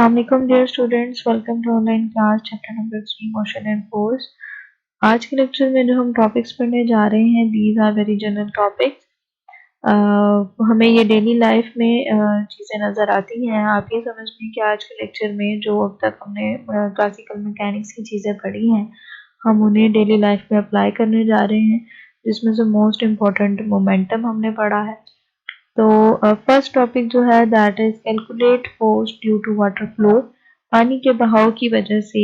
Assalamualaikum dear students, welcome to online class chapter number 3 motion and force। आज के lecture में जो हम टॉपिक्स पढ़ने जा रहे हैं these are very general topics। हमें ये डेली लाइफ में चीज़ें नज़र आती हैं। आप ये समझ लें कि आज के लेक्चर में जो अब तक हमने क्लासिकल मैकेनिक्स की चीज़ें पढ़ी हैं हम उन्हें डेली लाइफ में अप्लाई करने जा रहे हैं, जिसमें से मोस्ट इम्पॉर्टेंट मोमेंटम हमने पढ़ा है। तो फर्स्ट टॉपिक जो है that is calculate force due to water flow. पानी के बहाव की वजह से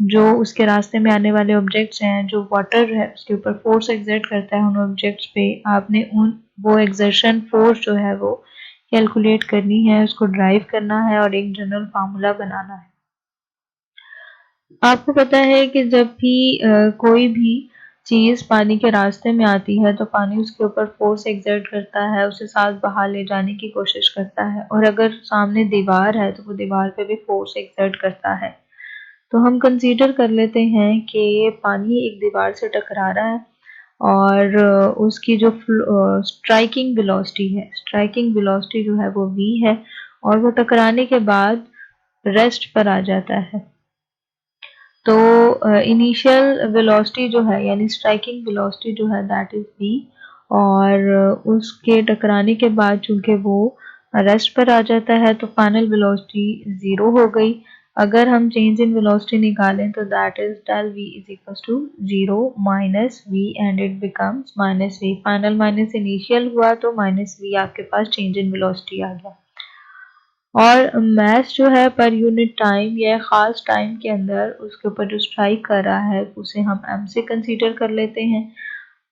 जो उसके रास्ते में आने वाले ऑब्जेक्ट्स हैं, जो वाटर है उसके ऊपर फोर्स एक्सर्ट करता है उन ऑब्जेक्ट्स पे, आपने वो एक्सर्शन फोर्स जो है वो कैलकुलेट करनी है, उसको ड्राइव करना है और एक जनरल फार्मूला बनाना है। आपको पता है कि जब भी कोई भी चीज पानी के रास्ते में आती है तो पानी उसके ऊपर फोर्स एक्सर्ट करता है, उसे साथ बहा ले जाने की कोशिश करता है, और अगर सामने दीवार है तो वो दीवार पे भी फोर्स एक्सर्ट करता है। तो हम कंसीडर कर लेते हैं कि ये पानी एक दीवार से टकरा रहा है और उसकी जो स्ट्राइकिंग वेलोसिटी है, स्ट्राइकिंग वेलोसिटी जो है वो v है, और वो टकराने के बाद रेस्ट पर आ जाता है। तो इनिशियल वेलोसिटी जो है यानी स्ट्राइकिंग वेलोसिटी जो है दैट इज v, और उसके टकराने के बाद चूंकि वो रेस्ट पर आ जाता है तो फाइनल वेलोसिटी 0 हो गई। अगर हम चेंज इन वेलोसिटी निकालें तो that is del v is equal to 0 minus v and it becomes minus v। Final minus initial हुआ तो माइनस v आपके पास चेंज इन वेलोसिटी आ गया। और मैथ जो है पर यूनिट टाइम या ख़ास टाइम के अंदर उसके ऊपर जो स्ट्राइक कर रहा है उसे हम m से कंसीडर कर लेते हैं।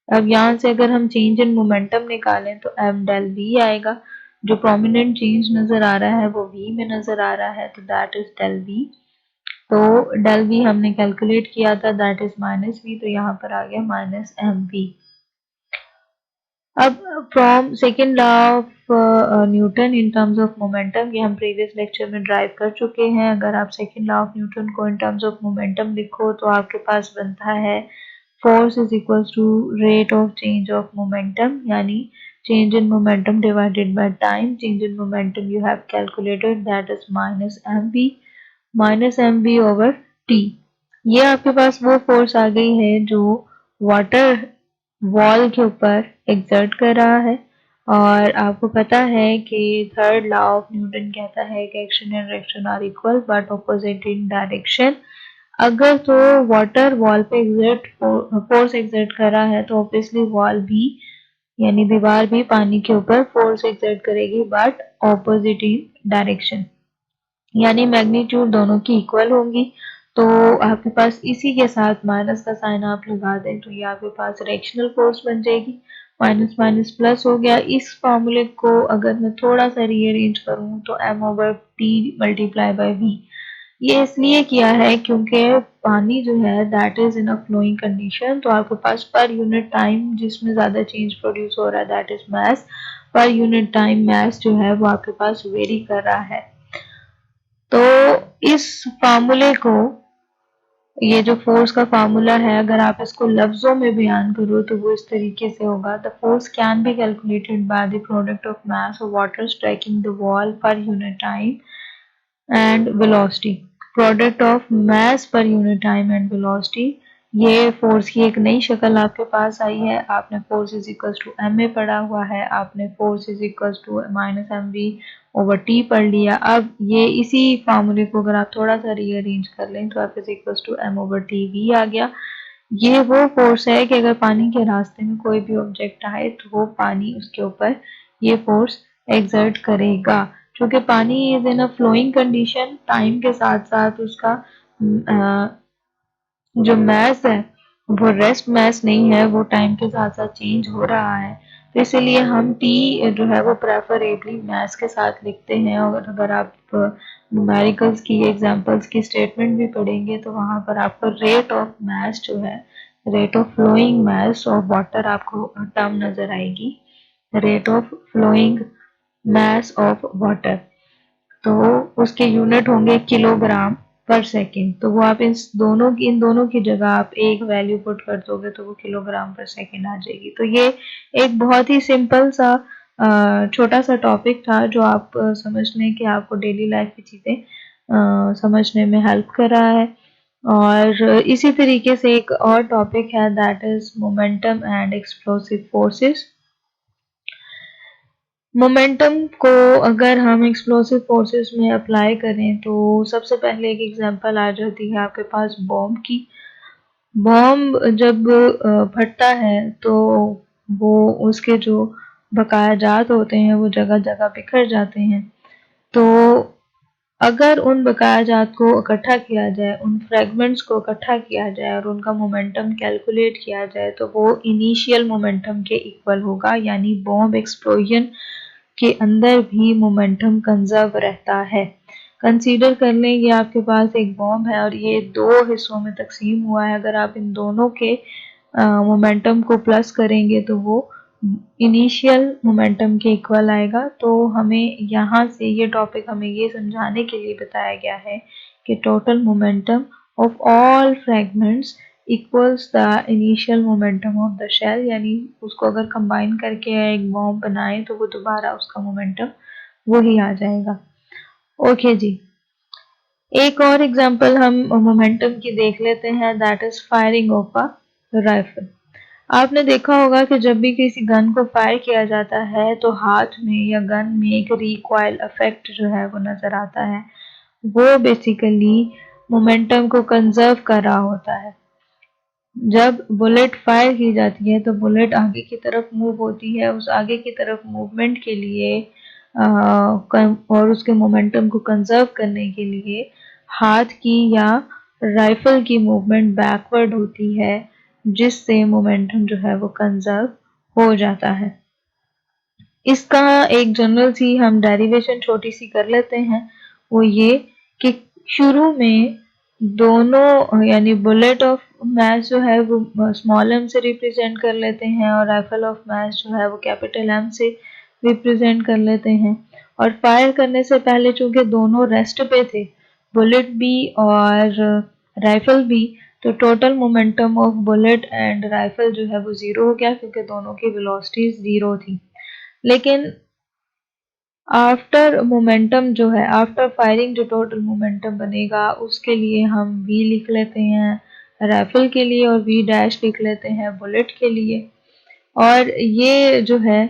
अब यहाँ से अगर हम चेंज इन मोमेंटम निकालें तो m डेल v आएगा। जो प्रोमिनेंट चेंज नज़र आ रहा है वो v में नज़र आ रहा है, तो दैट इज डेल v। तो डेल v हमने कैलकुलेट किया था, दैट इज माइनस v, तो यहाँ पर आ गया माइनस mv। अब from second law of Newton in terms of momentum, ये हम प्रीवियस लेक्चर में ड्राइव कर चुके हैं। अगर आप सेकेंड लॉ ऑफ न्यूटन को इन टर्म्स ऑफ मोमेंटम लिखो तो आपके पास बनता है force is equal to rate of change of momentum, यानी change in momentum divided by time. Change in momentum you have calculated that is minus M B over T. ये आपके पास वो फोर्स आ गई है जो वाटर वॉल के ऊपर exert कर रहा है। और आपको पता है कि थर्ड लॉ ऑफ न्यूटन कहता है कि action and reaction are equal but opposite in direction. अगर तो वाटर वॉल पे फोर्स एक्सर्ट कर रहा है तो ऑब्वियसली वॉल भी यानी दीवार भी पानी के ऊपर फोर्स एक्सर्ट करेगी बट ऑपोजिट इन डायरेक्शन, यानी मैग्नीट्यूड दोनों की इक्वल होंगी। तो आपके पास इसी के साथ माइनस का साइन आप लगा दें तो ये आपके पास रिएक्शनल फोर्स बन जाएगी। माइनस माइनस प्लस हो गया। इस फॉर्मूले को अगर मैं थोड़ा सा रीअरेंज करूं तो m over t multiply by v। ये इसलिए किया है क्योंकि पानी जो है that is in a flowing condition, तो आपके पास पर यूनिट टाइम जिसमें ज्यादा चेंज प्रोड्यूस हो रहा है that is mass. Per unit time mass जो है वो आपके पास वेरी कर रहा है। तो इस फार्मूले को, ये जो फोर्स का फार्मूला है, अगर आप इसको लफ्जों में बयान करो तो वो इस तरीके से होगा, the force can be calculated by the product of mass of water striking the wall per unit time and velocity. Product of mass per unit time and velocity, ये फोर्स की एक नई शक्ल आपके पास आई है। आपने force is equal to M A पढ़ा हुआ है, आपने force is equal to minus M V over T पढ़ लिया। अब ये इसी फार्मूले को अगर आप थोड़ा सा रीअरेंज कर लें तो आप is equal to M over T V आ गया। ये वो फोर्स है कि अगर पानी के रास्ते में कोई भी ऑब्जेक्ट आए तो वो पानी उसके ऊपर ये फोर्स एक्सर्ट करेगा। क्योंकि पानी is in a flowing condition, time के साथ साथ उसका जो मैस है वो रेस्ट मैस नहीं है, वो टाइम के साथ साथ चेंज हो रहा है। तो इसीलिए हम टी जो है वो प्रेफरेबली मैस के साथ लिखते हैं। और अगर आप न्यूमेरिकल्स की एग्जांपल्स की स्टेटमेंट भी पढ़ेंगे तो वहां पर आपको रेट ऑफ मैस जो है, rate of flowing mass of water आपको टर्म नजर आएगी, rate of flowing mass of water. तो उसके यूनिट होंगे किलोग्राम पर सेकेंड। तो वो आप इन दोनों की जगह आप एक वैल्यू पुट कर दोगे तो वो किलोग्राम पर सेकेंड आ जाएगी। तो ये एक बहुत ही सिंपल सा छोटा सा टॉपिक था जो आप समझ लें कि आपको डेली लाइफ की चीज़ें समझने में हेल्प कर रहा है। और इसी तरीके से एक और टॉपिक है that is momentum and explosive forces. Momentum को अगर हम एक्सप्लोसिव फोर्सेस में अप्लाई करें तो सबसे पहले एक एग्जांपल आ जाती है आपके पास बॉम्ब की। बॉम्ब जब फटता है तो वो उसके जो बकाया जात होते हैं वो जगह जगह बिखर जाते हैं। तो अगर उन बकाया जात को इकट्ठा किया जाए, उन फ्रेगमेंट्स को इकट्ठा किया जाए और उनका मोमेंटम कैलकुलेट किया जाए तो वो इनिशियल मोमेंटम के इक्वल होगा, यानी बॉम्ब एक्सप्लोजन के अंदर भी मोमेंटम कंजर्व रहता है। कंसीडर कर लें ये आपके पास एक बॉम्ब है और ये दो हिस्सों में तकसीम हुआ है। अगर आप इन दोनों के मोमेंटम को प्लस करेंगे तो वो इनिशियल मोमेंटम के इक्वल आएगा। तो हमें यहाँ से ये टॉपिक हमें ये समझाने के लिए बताया गया है कि total momentum of all fragments equals the initial momentum of the shell, यानी उसको अगर कंबाइन करके एक बॉम्ब बनाए तो वो दोबारा उसका मोमेंटम वही आ जाएगा। ओके जी, एक और एग्जांपल हम मोमेंटम की देख लेते हैं that is firing of a rifle. आपने देखा होगा कि जब भी किसी गन को फायर किया जाता है तो हाथ में या गन में एक रिकॉइल इफेक्ट जो है वो नजर आता है। वो बेसिकली मोमेंटम को कंजर्व कर रहा होता है। जब बुलेट फायर की जाती है तो बुलेट आगे की तरफ मूव होती है। उस आगे की तरफ मूवमेंट के लिए और उसके मोमेंटम को कंजर्व करने के लिए हाथ की या राइफल की मूवमेंट बैकवर्ड होती है, जिससे मोमेंटम जो है वो कंजर्व हो जाता है। इसका एक जनरल सी हम डेरिवेशन छोटी सी कर लेते हैं, वो ये कि शुरू में दोनों यानी बुलेट ऑफ मास जो है वो स्मॉल एम से रिप्रेजेंट कर लेते हैं और राइफल ऑफ मास जो है वो कैपिटल एम से रिप्रेजेंट कर लेते हैं। और फायर करने से पहले चूंकि दोनों रेस्ट पे थे, बुलेट भी और राइफल भी, तो total momentum of bullet and rifle जो है वो जीरो हो गया क्योंकि दोनों की वेलोसिटीज जीरो थी। लेकिन आफ्टर मोमेंटम जो है, आफ्टर फायरिंग जो टोटल मोमेंटम बनेगा उसके लिए हम v लिख लेते हैं राइफल के लिए और v डैश लिख लेते हैं बुलेट के लिए। और ये जो है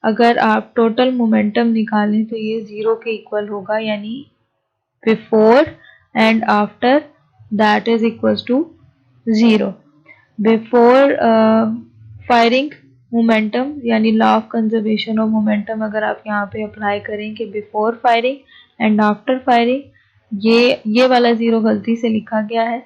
अगर आप टोटल मोमेंटम निकालें तो ये जीरो के इक्वल होगा, यानी before and after that is equal to zero. Before firing momentum यानी law of conservation of momentum अगर आप यहाँ पे अप्लाई करें कि before firing and after firing, ये वाला जीरो गलती से लिखा गया है,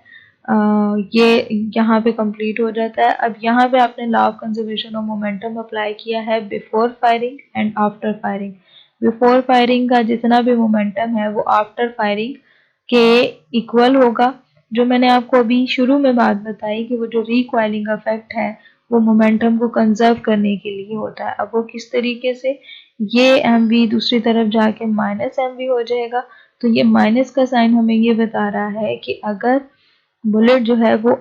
ये यहाँ पे कंप्लीट हो जाता है। अब यहाँ पे आपने law of conservation of momentum apply किया है before firing and after firing. Before firing का जितना भी मोमेंटम है वो आफ्टर फायरिंग के इक्वल होगा। जो मैंने आपको अभी शुरू में बात बताई कि वो जो रिकॉइलिंग इफेक्ट है वो मोमेंटम को कंजर्व करने के लिए होता है। अब वो किस तरीके से, ये एम वी दूसरी तरफ जाके माइनस एम वी हो जाएगा। तो ये माइनस का साइन हमें ये बता रहा है कि अगर बुलेट जो है वो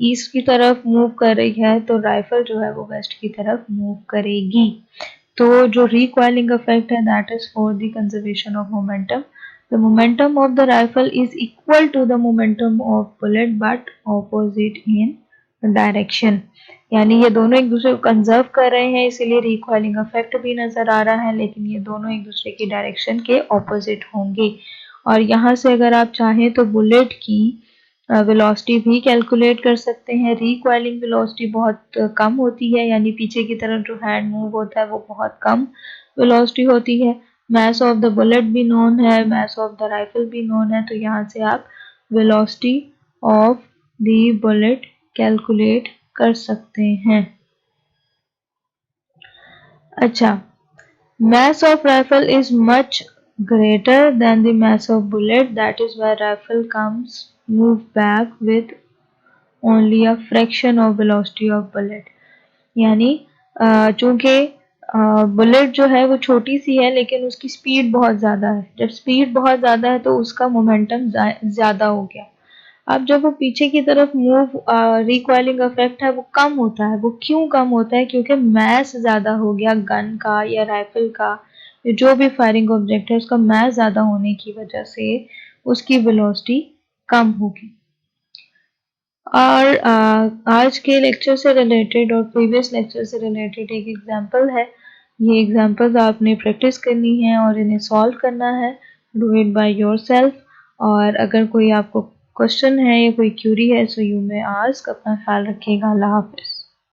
ईस्ट की तरफ मूव कर रही है तो राइफल जो है वो वेस्ट की तरफ मूव करेगी। तो जो रिकॉइलिंग इफेक्ट है that is for the conservation of momentum. The momentum of the rifle is equal to the momentum of bullet but opposite in direction। यानी ये दोनों एक दूसरे को कंजर्व कर रहे हैं, इसीलिए रिकॉइलिंग इफेक्ट भी नजर आ रहा है, लेकिन ये दोनों एक दूसरे की डायरेक्शन के ऑपोजिट होंगे। और यहाँ से अगर आप चाहें तो बुलेट की वेलोसिटी भी कैलकुलेट कर सकते हैं। रिकॉइलिंग वेलोसिटी बहुत कम होती है, यानी पीछे की तरफ जो हैंड मूव होता है वो बहुत कम वेलोसिटी होती है। mass of the bullet भी known है, mass of the rifle भी known है, तो यहाँ से आप velocity of the bullet calculate कर सकते हैं। अच्छा, mass of rifle is much greater than the mass of bullet, that is why rifle comes move back with only a fraction of velocity of bullet। यानी चूंकि bullet जो है वो छोटी सी है लेकिन उसकी स्पीड बहुत ज़्यादा है। जब स्पीड बहुत ज़्यादा है तो उसका मोमेंटम ज़्यादा हो गया। अब जब वो पीछे की तरफ मूव, रिकॉइलिंग इफेक्ट है वो कम होता है। वो क्यों कम होता है? क्योंकि मास ज़्यादा हो गया गन का या राइफल का, जो भी फायरिंग ऑब्जेक्ट है उसका मास ज़्यादा होने की वजह से उसकी वेलोसिटी कम होगी। और आज के लेक्चर से रिलेटेड और प्रीवियस लेक्चर से रिलेटेड एक एग्जांपल है। ये एग्जांपल्स आपने प्रैक्टिस करनी है और इन्हें सॉल्व करना है। Do it by yourself. और अगर कोई आपको क्वेश्चन है या कोई क्यूरी है सो यू मे आस्क। अपना ख्याल रखिएगा। अल्लाह हाफिज़।